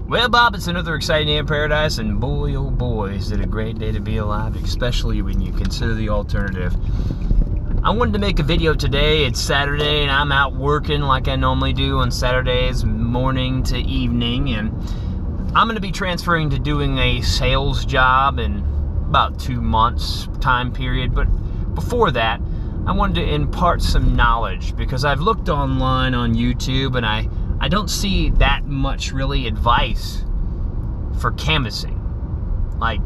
Well, Bob, it's another exciting day in paradise, and boy, oh boy, is it a great day to be alive, especially when you consider the alternative. I wanted to make a video today. It's Saturday, and I'm out working like I normally do on Saturdays, morning to evening, and I'm going to be transferring to doing a sales job in about 2 months time period. But before that, I wanted to impart some knowledge, because I've looked online on YouTube, and I don't see that much really advice for canvassing. Like,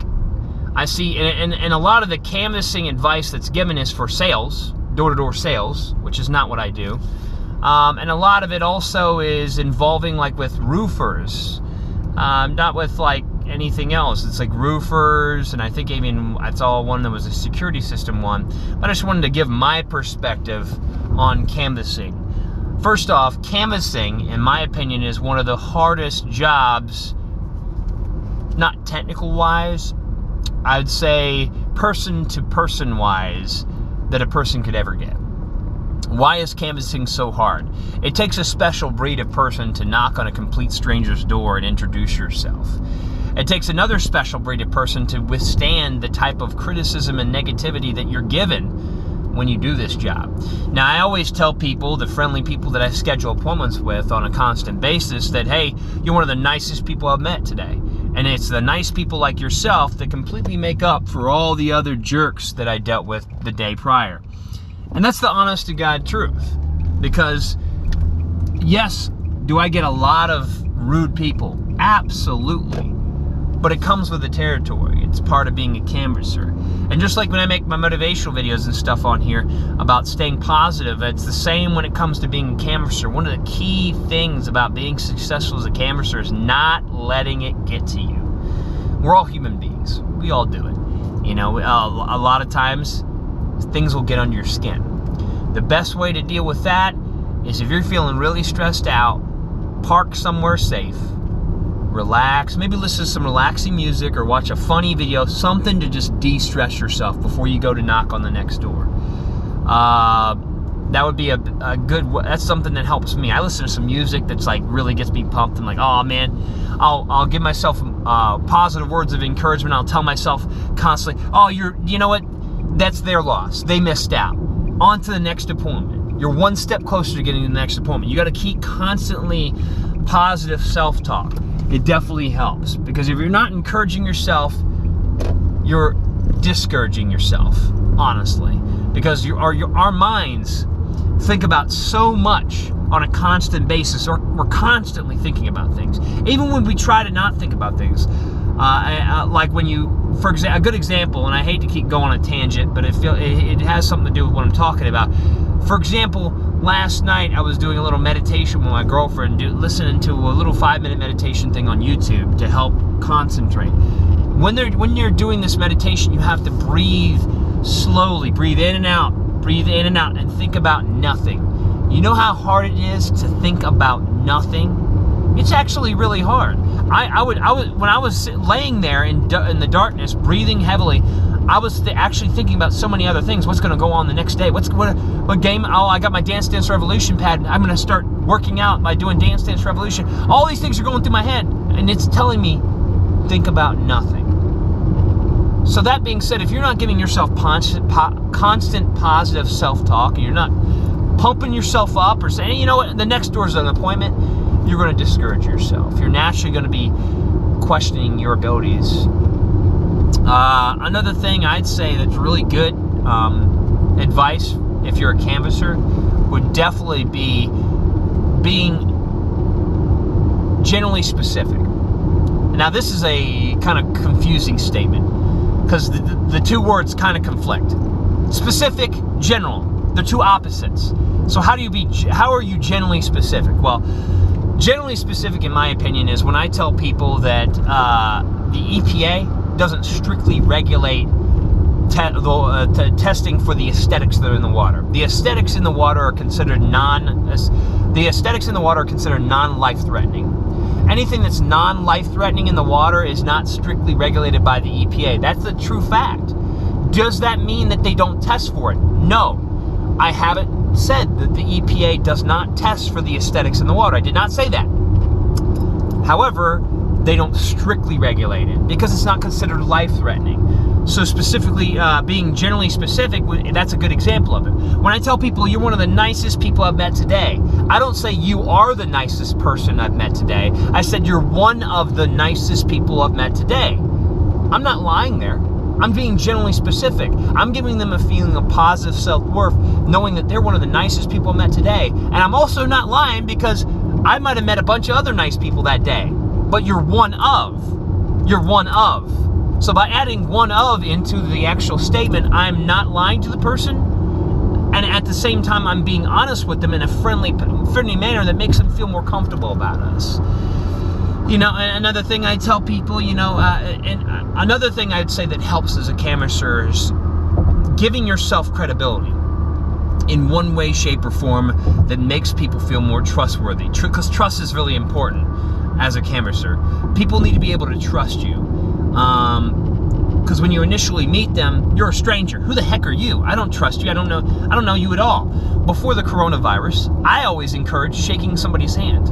I see, and a lot of the canvassing advice that's given is for sales, door-to-door sales, which is not what I do. And a lot of it also is involving, like, with roofers, not with like anything else. It's like roofers, and I think even I saw one that was a security system one. But I just wanted to give my perspective on canvassing. First off, canvassing, in my opinion, is one of the hardest jobs, not technical-wise, I'd say person-to-person-wise, that a person could ever get. Why is canvassing so hard? It takes a special breed of person to knock on a complete stranger's door and introduce yourself. It takes another special breed of person to withstand the type of criticism and negativity that you're given when you do this job. Now, I always tell people, the friendly people that I schedule appointments with on a constant basis, that, hey, you're one of the nicest people I've met today. And it's the nice people like yourself that completely make up for all the other jerks that I dealt with the day prior. And that's the honest to God truth. Because, yes, do I get a lot of rude people? Absolutely. But it comes with the territory. It's part of being a canvasser. And just like when I make my motivational videos and stuff on here about staying positive, it's the same when it comes to being a canvasser. One of the key things about being successful as a canvasser is not letting it get to you. We're all human beings. We all do it. You know, a lot of times things will get under your skin. The best way to deal with that is, if you're feeling really stressed out, park somewhere safe. Relax, maybe listen to some relaxing music or watch a funny video, something to just de-stress yourself before you go to knock on the next door. That would be a good, that's something that helps me. I listen to some music that's like really gets me pumped. I'm like, oh man, I'll give myself positive words of encouragement. I'll tell myself constantly, oh, you know what? That's their loss. They missed out. On to the next appointment. You're one step closer to getting to the next appointment. You got to keep constantly positive self-talk. It definitely helps, because if you're not encouraging yourself, you're discouraging yourself, honestly. Because our minds think about so much on a constant basis, or we're constantly thinking about things. Even when we try to not think about things. Like when you, for example, a good example, and I hate to keep going on a tangent, but it has something to do with what I'm talking about. For example, last night I was doing a little meditation with my girlfriend, listening to a little 5-minute meditation thing on YouTube to help concentrate. When you're doing this meditation, you have to breathe slowly, breathe in and out, and think about nothing. You know how hard it is to think about nothing? It's actually really hard. When I was laying there in the darkness, breathing heavily, I was actually thinking about so many other things. What's going to go on the next day? What game? Oh, I got my Dance Dance Revolution pad. I'm going to start working out by doing Dance Dance Revolution. All these things are going through my head, and it's telling me, think about nothing. So that being said, if you're not giving yourself constant positive self-talk, and you're not pumping yourself up or saying, hey, you know what, the next door is an appointment, you're going to discourage yourself. You're naturally going to be questioning your abilities. Another thing I'd say that's really good advice if you're a canvasser would definitely be being generally specific. Now, this is a kind of confusing statement, because the two words kind of conflict. Specific, general, they're two opposites. So how are you generally specific? Well, generally specific, in my opinion, is when I tell people that the EPA doesn't strictly regulate testing for the aesthetics that are in the water. The aesthetics in the water are considered non-life-threatening. Anything that's non-life-threatening in the water is not strictly regulated by the EPA. That's the true fact. Does that mean that they don't test for it? No. I haven't said that the EPA does not test for the aesthetics in the water. I did not say that. However, they don't strictly regulate it because it's not considered life-threatening. So specifically, being generally specific, that's a good example of it. When I tell people you're one of the nicest people I've met today, I don't say you are the nicest person I've met today. I said you're one of the nicest people I've met today. I'm not lying there. I'm being generally specific. I'm giving them a feeling of positive self-worth, knowing that they're one of the nicest people I've met today. And I'm also not lying because I might have met a bunch of other nice people that day. But you're one of. You're one of. So by adding one of into the actual statement, I'm not lying to the person. And at the same time, I'm being honest with them in a friendly manner that makes them feel more comfortable about us. You know, another thing I tell people, you know, and another thing I'd say that helps as a canvasser is giving yourself credibility in one way, shape, or form that makes people feel more trustworthy. Because trust is really important as a canvasser. People need to be able to trust you. Because when you initially meet them, you're a stranger. Who the heck are you? I don't trust you. I don't know you at all. Before the coronavirus, I always encouraged shaking somebody's hand.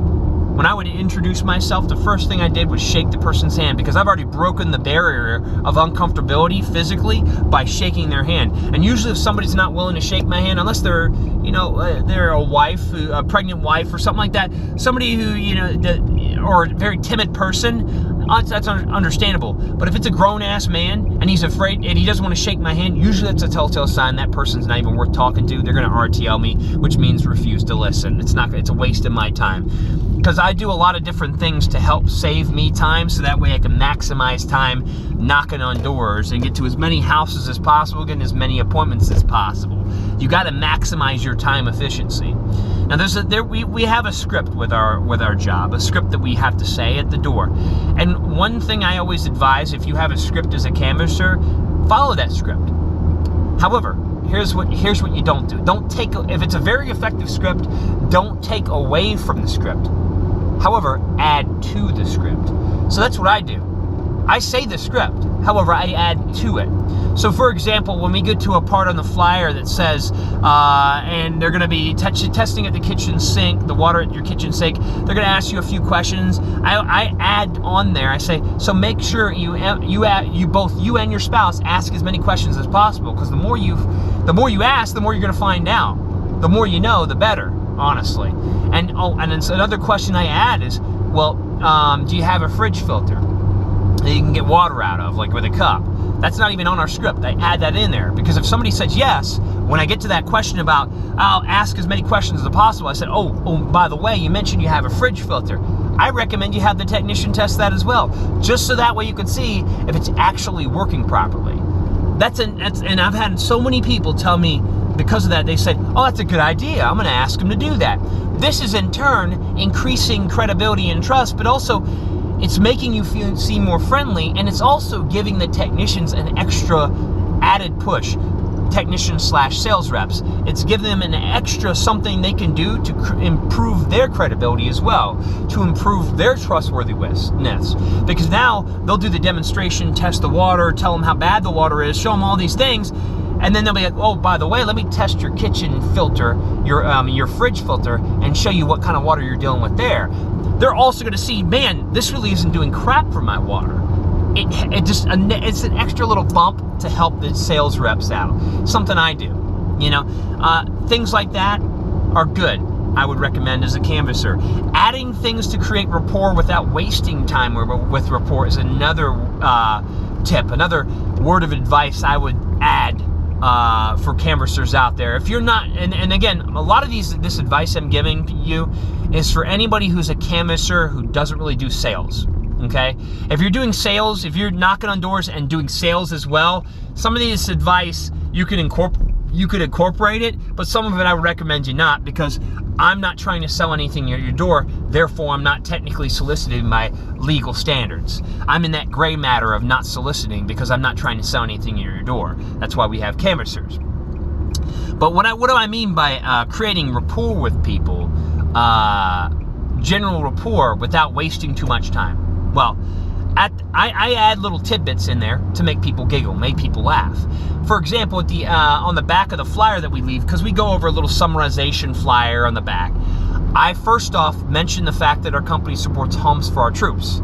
When I would introduce myself, the first thing I did was shake the person's hand because I've already broken the barrier of uncomfortability physically by shaking their hand. And usually if somebody's not willing to shake my hand, unless they're, you know, they're a wife, a pregnant wife or something like that, somebody who, you know, or a very timid person, that's understandable. But if it's a grown-ass man and he's afraid and he doesn't want to shake my hand, usually that's a telltale sign that person's not even worth talking to. They're going to RTL me, which means refuse to listen. It's a waste of my time. Because I do a lot of different things to help save me time so that way I can maximize time knocking on doors and get to as many houses as possible, getting as many appointments as possible. You got to maximize your time efficiency. Now we have a script with our job, a script that we have to say at the door. And one thing I always advise, if you have a script as a canvasser, follow that script. However, here's what you don't do. If it's a very effective script, don't take away from the script. However, add to the script. So that's what I do. I say the script, however, I add to it. So for example, when we get to a part on the flyer that says, and they're gonna be testing at the kitchen sink, the water at your kitchen sink, they're gonna ask you a few questions. I add on there, I say, so make sure both you and your spouse ask as many questions as possible, because the more you ask, the more you're gonna find out. The more you know, the better, honestly. And then another question I add is, well, do you have a fridge filter that you can get water out of, like with a cup? That's not even on our script. I add that in there because if somebody says yes, when I get to that question about, I'll ask as many questions as possible, I said, oh, by the way, you mentioned you have a fridge filter. I recommend you have the technician test that as well, just so that way you can see if it's actually working properly. And I've had so many people tell me, because of that, they said, oh, that's a good idea. I'm going to ask them to do that. This is in turn increasing credibility and trust, but also it's making you seem more friendly, and it's also giving the technicians an extra added push. Technicians/sales reps. It's giving them an extra something they can do to improve their credibility as well, to improve their trustworthiness. Because now they'll do the demonstration, test the water, tell them how bad the water is, show them all these things, and then they'll be like, oh, by the way, let me test your kitchen filter, your fridge filter, and show you what kind of water you're dealing with there. They're also going to see, man, this really isn't doing crap for my water. It's an extra little bump to help the sales reps out. Something I do, you know. Things like that are good. I would recommend as a canvasser. Adding things to create rapport without wasting time with rapport is another tip, another word of advice I would add for canvassers out there. If you're not, and again, a lot of this advice I'm giving you is for anybody who's a canvasser who doesn't really do sales. Okay, if you're doing sales, if you're knocking on doors and doing sales as well, some of this advice you could incorporate it, but some of it I would recommend you not, because I'm not trying to sell anything at your door. Therefore, I'm not technically soliciting by legal standards. I'm in that gray matter of not soliciting because I'm not trying to sell anything at your door. That's why we have canvassers. But what do I mean by creating rapport with people? General rapport without wasting too much time. Well, I add little tidbits in there to make people giggle, make people laugh. For example, at on the back of the flyer that we leave, because we go over a little summarization flyer on the back, I first off mention the fact that our company supports homes for our troops.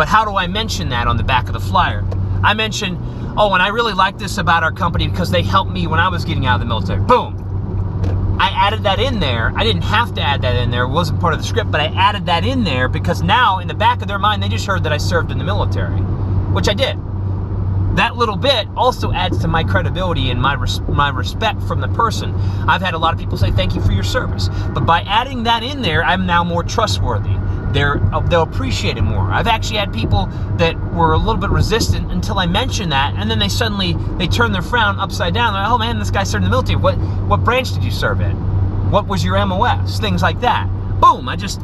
But how do I mention that on the back of the flyer? I mention, oh, and I really like this about our company because they helped me when I was getting out of the military. Boom. I added that in there. I didn't have to add that in there. It wasn't part of the script, but I added that in there because now in the back of their mind, they just heard that I served in the military, which I did. That little bit also adds to my credibility and my respect from the person. I've had a lot of people say, thank you for your service. But by adding that in there, I'm now more trustworthy. They'll appreciate it more. I've actually had people that were a little bit resistant until I mentioned that, and then they turn their frown upside down. They're like, oh man, this guy served in the military. What branch did you serve in? What was your MOS? Things like that. Boom, I just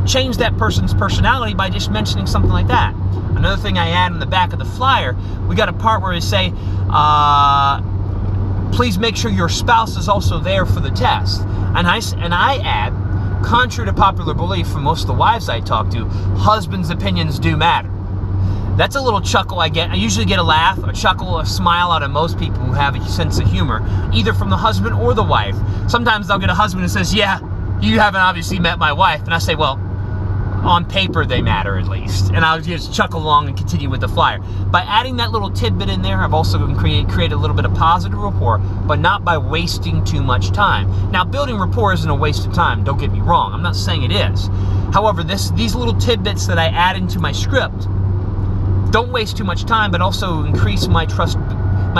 changed that person's personality by just mentioning something like that. Another thing I add in the back of the flyer, we got a part where we say, please make sure your spouse is also there for the test. And I add, contrary to popular belief from most of the wives I talk to, husbands' opinions do matter. That's a little chuckle I get. I usually get a laugh, a chuckle, a smile out of most people who have a sense of humor, either from the husband or the wife. Sometimes I'll get a husband who says, yeah, you haven't obviously met my wife. And I say, well, on paper they matter at least. And I'll just chuckle along and continue with the flyer. By adding that little tidbit in there, I've also created a little bit of positive rapport, but not by wasting too much time. Now, building rapport isn't a waste of time, don't get me wrong. I'm not saying it is. However, these little tidbits that I add into my script don't waste too much time, but also increase my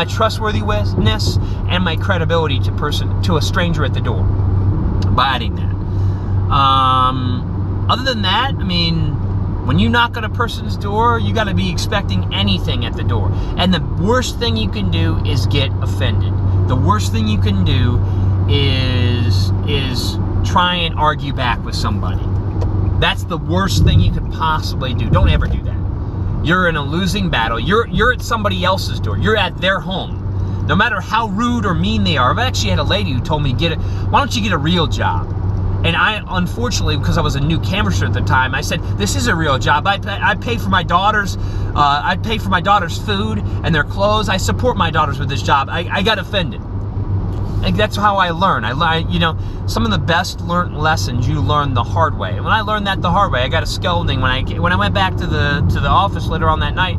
trustworthiness and my credibility to a stranger at the door by adding that. Other than that, I mean, when you knock on a person's door, you got to be expecting anything at the door. And the worst thing you can do is get offended. The worst thing you can do is try and argue back with somebody. That's the worst thing you could possibly do. Don't ever do that. You're in a losing battle. You're at somebody else's door. You're at their home. No matter how rude or mean they are. I've actually had a lady who told me, why don't you get a real job? And I, unfortunately, because I was a new canvasser at the time, I said, this is a real job. I pay for my daughters. I pay for my daughters' food and their clothes. I support my daughters with this job. I got offended. And that's how I learn. Some of the best learned lessons you learn the hard way. And when I learned that the hard way, I got a scolding. When I went back to the office later on that night,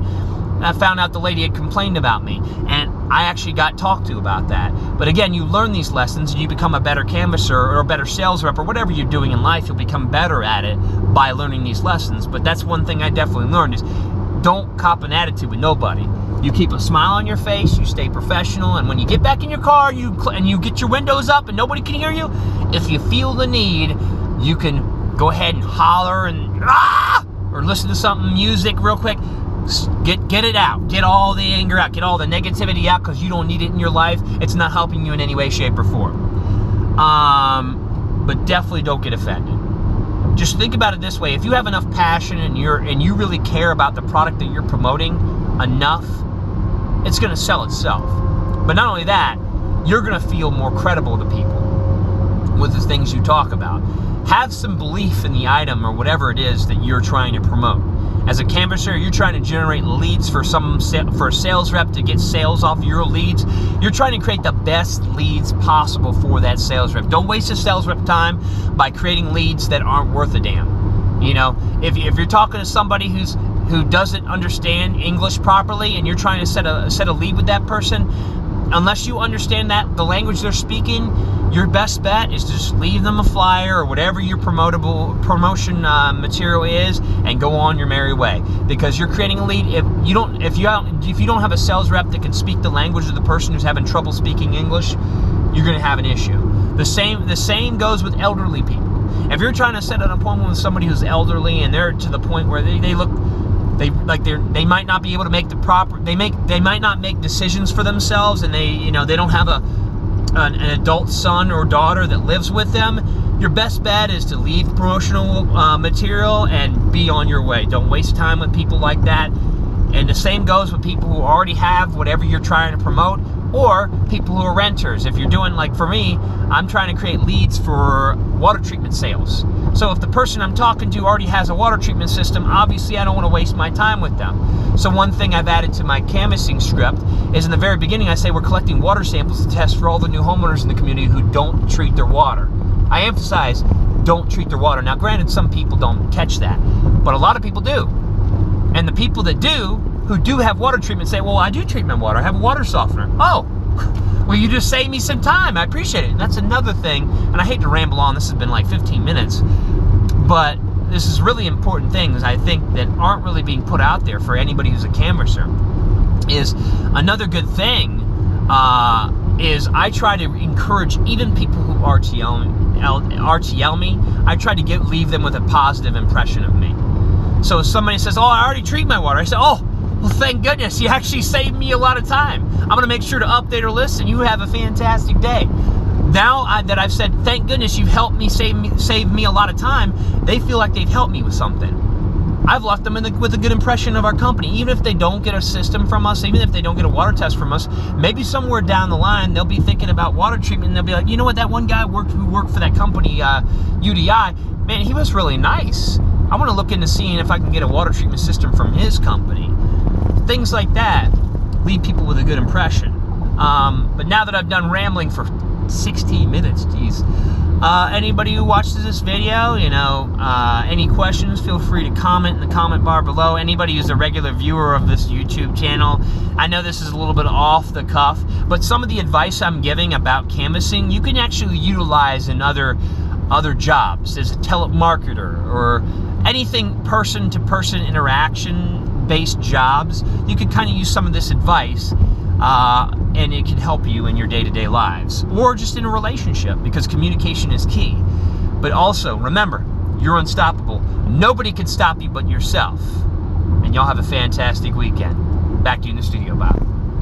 I found out the lady had complained about me, and I actually got talked to about that. But again, you learn these lessons and you become a better canvasser or a better sales rep or whatever you're doing in life. You'll become better at it by learning these lessons. But that's one thing I definitely learned is don't cop an attitude with nobody. You keep a smile on your face, you stay professional, and when you get back in your car and you get your windows up and nobody can hear you, if you feel the need, you can go ahead and holler and or listen to something, music real quick. Get it out. Get all the anger out. Get all the negativity out because you don't need it in your life. It's not helping you in any way, shape, or form. But definitely don't get offended. Just think about it this way. If you have enough passion and you really care about the product that you're promoting enough, it's going to sell itself. But not only that, you're going to feel more credible to people with the things you talk about. Have some belief in the item or whatever it is that you're trying to promote. As a canvasser, you're trying to generate leads for a sales rep to get sales off your leads. You're trying to create the best leads possible for that sales rep. Don't waste a sales rep time by creating leads that aren't worth a damn. You know, if you're talking to somebody who doesn't understand English properly and you're trying to set a lead with that person, unless you understand the language they're speaking, your best bet is to just leave them a flyer or whatever your promotion material is and go on your merry way. Because you're creating a lead. If you don't have a sales rep that can speak the language of the person who's having trouble speaking English, you're going to have an issue. The same goes with elderly people. If you're trying to set an appointment with somebody who's elderly and they're to the point where they might not be able to make they might not make decisions for themselves, and they don't have an adult son or daughter that lives with them, your best bet is to leave promotional material and be on your way. Don't waste time with people like that. And the same goes with people who already have whatever you're trying to promote, or people who are renters. If you're doing, like for me, I'm trying to create leads for water treatment sales. So if the person I'm talking to already has a water treatment system, obviously I don't want to waste my time with them. So one thing I've added to my canvassing script is in the very beginning I say we're collecting water samples to test for all the new homeowners in the community who don't treat their water. I emphasize don't treat their water. Now granted, some people don't catch that, but a lot of people do. And the people that who do have water treatment say, well, I do treat my water. I have a water softener. Oh, well, you just saved me some time. I appreciate it. And that's another thing, and I hate to ramble on. This has been like 15 minutes. But this is really important things, I think, that aren't really being put out there for anybody who's a canvasser. Is another good thing is I try to encourage even people who RTL me, I try to leave them with a positive impression of me. So if somebody says, oh, I already treat my water, I say, oh, well, thank goodness, you actually saved me a lot of time. I'm going to make sure to update or listen. You have a fantastic day. Now that I've said, thank goodness you've helped me, save me a lot of time, they feel like they've helped me with something. I've left them with a good impression of our company. Even if they don't get a system from us, even if they don't get a water test from us, maybe somewhere down the line, they'll be thinking about water treatment, and they'll be like, you know what, that one guy who worked for that company, UDI, man, he was really nice. I want to look into seeing if I can get a water treatment system from his company. Things like that leave people with a good impression. But now that I've done rambling for 16 minutes, geez. Anybody who watches this video, any questions, feel free to comment in the comment bar below. Anybody who's a regular viewer of this YouTube channel, I know this is a little bit off the cuff, but some of the advice I'm giving about canvassing, you can actually utilize in other jobs as a telemarketer or anything person-to-person interaction-based jobs. You could kind of use some of this advice, and it can help you in your day-to-day lives, or just in a relationship, because communication is key. But also, remember, you're unstoppable. Nobody can stop you but yourself. And y'all have a fantastic weekend. Back to you in the studio, Bob.